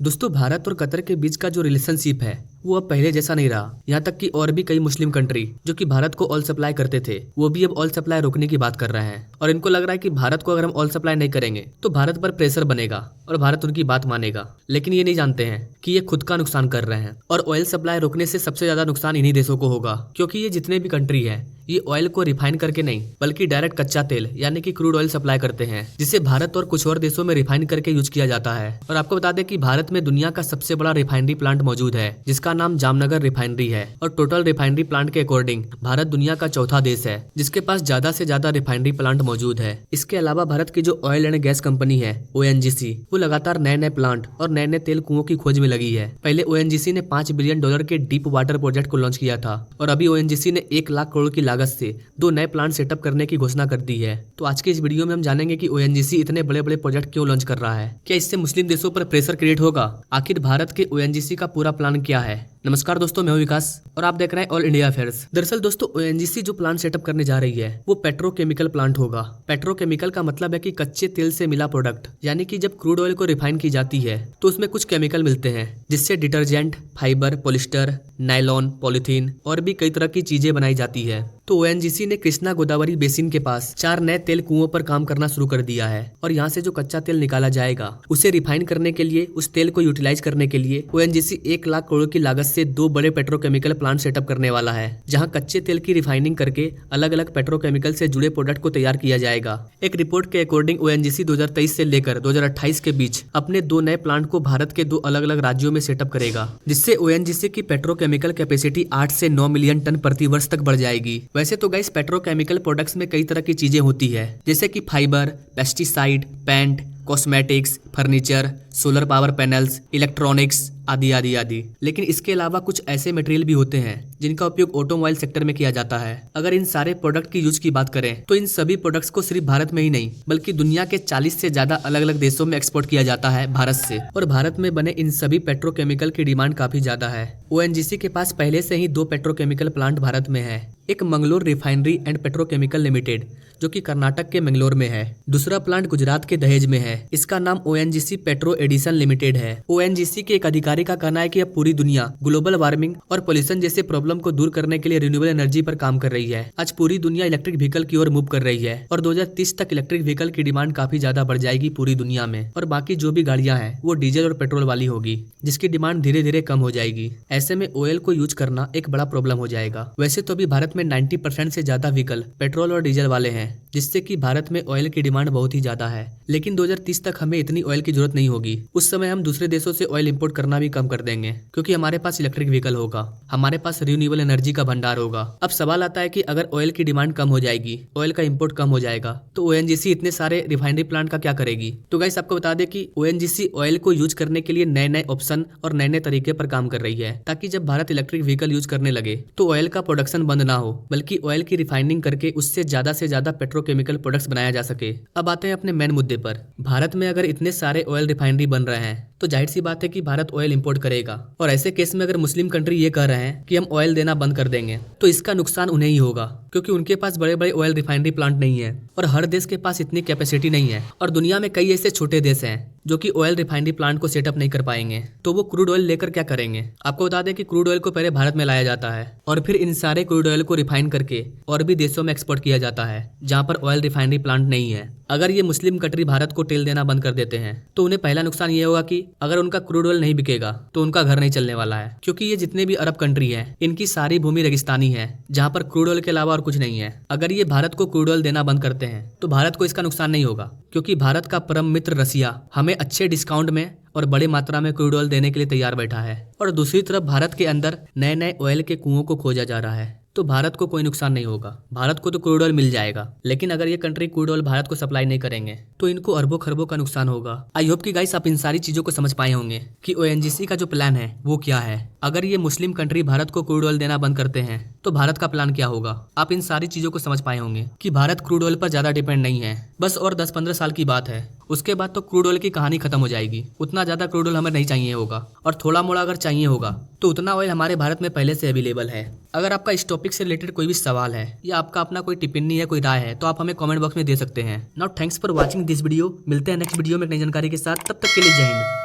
दोस्तों भारत और कतर के बीच का जो रिलेशनशिप है वो अब पहले जैसा नहीं रहा। यहाँ तक कि और भी कई मुस्लिम कंट्री जो कि भारत को ऑयल सप्लाई करते थे वो भी अब ऑयल सप्लाई रोकने की बात कर रहे हैं और इनको लग रहा है कि भारत को अगर हम ऑयल सप्लाई नहीं करेंगे तो भारत पर प्रेशर बनेगा और भारत उनकी बात मानेगा। लेकिन ये नहीं जानते हैं कि ये खुद का नुकसान कर रहे हैं और ऑयल सप्लाई रोकने से सबसे ज्यादा नुकसान इन्हीं देशों को होगा, क्योंकि ये जितने भी कंट्री है ये ऑयल को रिफाइन करके नहीं बल्कि डायरेक्ट कच्चा तेल यानी कि क्रूड ऑयल सप्लाई करते हैं, जिसे भारत और कुछ और देशों में रिफाइन करके यूज किया जाता है। और आपको बता दें कि भारत में दुनिया का सबसे बड़ा रिफाइनरी प्लांट मौजूद है जिसका नाम जामनगर रिफाइनरी है और टोटल रिफाइनरी प्लांट के अकॉर्डिंग भारत दुनिया का चौथा देश है जिसके पास ज्यादा से ज्यादा रिफाइनरी प्लांट मौजूद है। इसके अलावा भारत की जो ऑयल एंड गैस कंपनी है ONGC वो लगातार नए नए प्लांट और नए नए तेल कुओं की खोज में लगी है। पहले ONGC ने $5 बिलियन के डीप वाटर प्रोजेक्ट को लॉन्च किया था और अभी ONGC ने 1 लाख करोड़ की लागत से 2 नए प्लांट सेटअप करने की घोषणा कर दी है। तो आज के इस वीडियो में हम जानेंगे कि ONGC इतने बड़े बड़े प्रोजेक्ट क्यों लॉन्च कर रहा है, क्या इससे मुस्लिम देशों पर प्रेशर क्रिएट होगा, आखिर भारत के ONGC का पूरा प्लान क्या है। नमस्कार दोस्तों, मैं हूं विकास और आप देख रहे हैं ऑल इंडिया अफेयर्स। दरअसल दोस्तों ONGC जो प्लांट सेटअप करने जा रही है वो पेट्रोकेमिकल प्लांट होगा। पेट्रोकेमिकल का मतलब है कि कच्चे तेल से मिला प्रोडक्ट, यानी कि जब क्रूड ऑयल को रिफाइन की जाती है तो उसमें कुछ केमिकल मिलते हैं जिससे detergent, fibre, polyester, nylon, polythene और भी कई तरह की चीजें बनाई जाती है। तो ONGC ने कृष्णा गोदावरी बेसिन के पास 4 नए तेल कुओं पर काम करना शुरू कर दिया है और यहाँ से जो कच्चा तेल निकाला जाएगा उसे रिफाइन करने के लिए, उस तेल को यूटिलाइज करने के लिए ONGC 1 लाख करोड़ की लागत से 2 बड़े पेट्रोकेमिकल प्लांट सेटअप करने वाला है, जहाँ कच्चे तेल की रिफाइनिंग करके अलग अलग पेट्रोकेमिकल से जुड़े प्रोडक्ट को तैयार किया जाएगा। एक रिपोर्ट के अकॉर्डिंग ONGC 2023 से लेकर 2028 के बीच अपने 2 नए प्लांट को भारत के 2 अलग अलग राज्यों में सेटअप करेगा, जिससे ONGC की पेट्रोकेमिकल कैपेसिटी 8 से 9 मिलियन टन प्रति वर्ष तक बढ़ जाएगी। वैसे तो गाइस पेट्रोकेमिकल प्रोडक्ट्स में कई तरह की चीजें होती है, जैसे कि fibre, pesticide, paint, cosmetics, furniture, solar power panels, electronics आदि आदि आदि। लेकिन इसके अलावा कुछ ऐसे मटेरियल भी होते हैं जिनका उपयोग ऑटोमोबाइल सेक्टर में किया जाता है। अगर इन सारे प्रोडक्ट की यूज की बात करें तो इन सभी प्रोडक्ट्स को सिर्फ भारत में ही नहीं बल्कि दुनिया के 40 से ज्यादा अलग अलग देशों में एक्सपोर्ट किया जाता है भारत से। और भारत में बने इन सभी पेट्रोकेमिकल की डिमांड काफी ज्यादा है। ONGC के पास पहले से ही 2 पेट्रोकेमिकल प्लांट भारत में है, एक Mangalore refinery and petrochemical limited जो कि कर्नाटक के मंगलोर में है, दूसरा प्लांट गुजरात के दहेज में है, इसका नाम ONGC पेट्रो एडिशन लिमिटेड है। ONGC के एक अधिकारी का कहना है कि अब पूरी दुनिया ग्लोबल वार्मिंग और पोल्यूशन जैसे प्रॉब्लम को दूर करने के लिए रिन्यूएबल एनर्जी पर काम कर रही है। आज पूरी दुनिया इलेक्ट्रिक व्हीकल की ओर मूव कर रही है और 2030 तक इलेक्ट्रिक व्हीकल की डिमांड काफी ज्यादा बढ़ जाएगी पूरी दुनिया में और बाकी जो भी गाड़ियां हैं वो डीजल और पेट्रोल वाली होगी, जिसकी डिमांड धीरे धीरे कम हो जाएगी। ऐसे में ऑयल को यूज करना एक बड़ा प्रॉब्लम हो जाएगा। वैसे तो अभी भारत में 90% से ज्यादा व्हीकल पेट्रोल और डीजल वाले हैं, जिससे कि भारत में ऑयल की डिमांड बहुत ही ज्यादा है। लेकिन 2030 तक हमें इतनी ऑयल की जरूरत नहीं होगी। उस समय हम दूसरे देशों से ऑयल इंपोर्ट करना भी कम कर देंगे, क्योंकि हमारे पास इलेक्ट्रिक व्हीकल होगा, हमारे पास रिन्यूएबल एनर्जी का भंडार होगा। अब सवाल आता है कि अगर ऑयल की डिमांड कम हो जाएगी, ऑयल का इंपोर्ट कम हो जाएगा, तो ONGC इतने सारे रिफाइनरी प्लांट का क्या करेगी। तो गाइस आपको बता दें कि ONGC ऑयल को यूज करने के लिए नए नए ऑप्शन और नए नए तरीके पर काम कर रही है, ताकि जब भारत इलेक्ट्रिक व्हीकल यूज करने लगे तो ऑयल का प्रोडक्शन बंद ना हो, बल्कि ऑयल की रिफाइनिंग करके उससे ज्यादा से ज्यादा पेट्रोकेमिकल प्रोडक्ट्स बनाया जा सके। अब आते हैं अपने मेन मुद्दे पर। भारत में अगर इतने सारे ऑयल रिफाइनरी बन रहे हैं तो जाहिर सी बात है कि भारत ऑयल इंपोर्ट करेगा और ऐसे केस में अगर मुस्लिम कंट्री ये कह रहे हैं कि हम ऑयल देना बंद कर देंगे तो इसका नुकसान उन्हें ही होगा, क्योंकि उनके पास बड़े बड़े ऑयल रिफाइनरी प्लांट नहीं है और हर देश के पास इतनी कैपेसिटी नहीं है और दुनिया में कई ऐसे छोटे देश हैं जो कि ऑयल रिफाइनरी प्लांट को सेटअप नहीं कर पाएंगे, तो वो क्रूड ऑयल लेकर क्या करेंगे। आपको बता दें कि क्रूड ऑयल को पहले भारत में लाया जाता है और फिर इन सारे क्रूड ऑयल को रिफाइन करके और भी देशों में एक्सपोर्ट किया जाता है जहाँ पर ऑयल रिफाइनरी प्लांट नहीं है। अगर ये मुस्लिम कंट्री भारत को तेल देना बंद कर देते हैं तो उन्हें पहला नुकसान ये होगा कि अगर उनका क्रूड ऑयल नहीं बिकेगा तो उनका घर नहीं चलने वाला है, क्योंकि ये जितने भी अरब कंट्री है इनकी सारी भूमि रेगिस्तानी है जहाँ पर क्रूड ऑयल के अलावा और कुछ नहीं है। अगर ये भारत को क्रूड ऑयल देना बंद करते हैं तो भारत को इसका नुकसान नहीं होगा, क्योंकि भारत का परम मित्र रसिया हमें अच्छे डिस्काउंट में और बड़ी मात्रा में क्रूड ऑयल देने के लिए तैयार बैठा है और दूसरी तरफ भारत के अंदर नए नए ऑयल के कुओं को खोजा जा रहा है, तो भारत को कोई नुकसान नहीं होगा। भारत को तो क्रूड ऑयल मिल जाएगा, लेकिन अगर ये कंट्री क्रूड ऑयल भारत को सप्लाई नहीं करेंगे तो इनको अरबों खरबों का नुकसान होगा। आई होप कि गाइस आप इन सारी चीजों को समझ पाए होंगे कि ONGC का जो प्लान है वो क्या है। अगर ये मुस्लिम कंट्री भारत को क्रूड ऑयल देना बंद करते हैं तो भारत का प्लान क्या होगा। आप इन सारी चीजों को समझ पाए होंगे कि भारत क्रूड ऑयल पर ज्यादा डिपेंड नहीं है, बस और 10-15 साल की बात है, उसके बाद तो क्रूड ऑयल की कहानी खत्म हो जाएगी। उतना ज्यादा क्रूड ऑयल हमें नहीं चाहिए होगा और थोड़ा मोड़ा अगर चाहिए होगा तो उतना ऑयल हमारे भारत में पहले से अवेलेबल है। अगर आपका इस टॉपिक से रिलेटेड कोई भी सवाल है या आपका अपना कोई टिप्पणी है, कोई राय है, तो आप हमें कमेंट बॉक्स में दे सकते हैं। Now thanks for watching this video. मिलते हैं नेक्स्ट वीडियो में एक नई जानकारी के साथ, तब तक के लिए जय हिंद।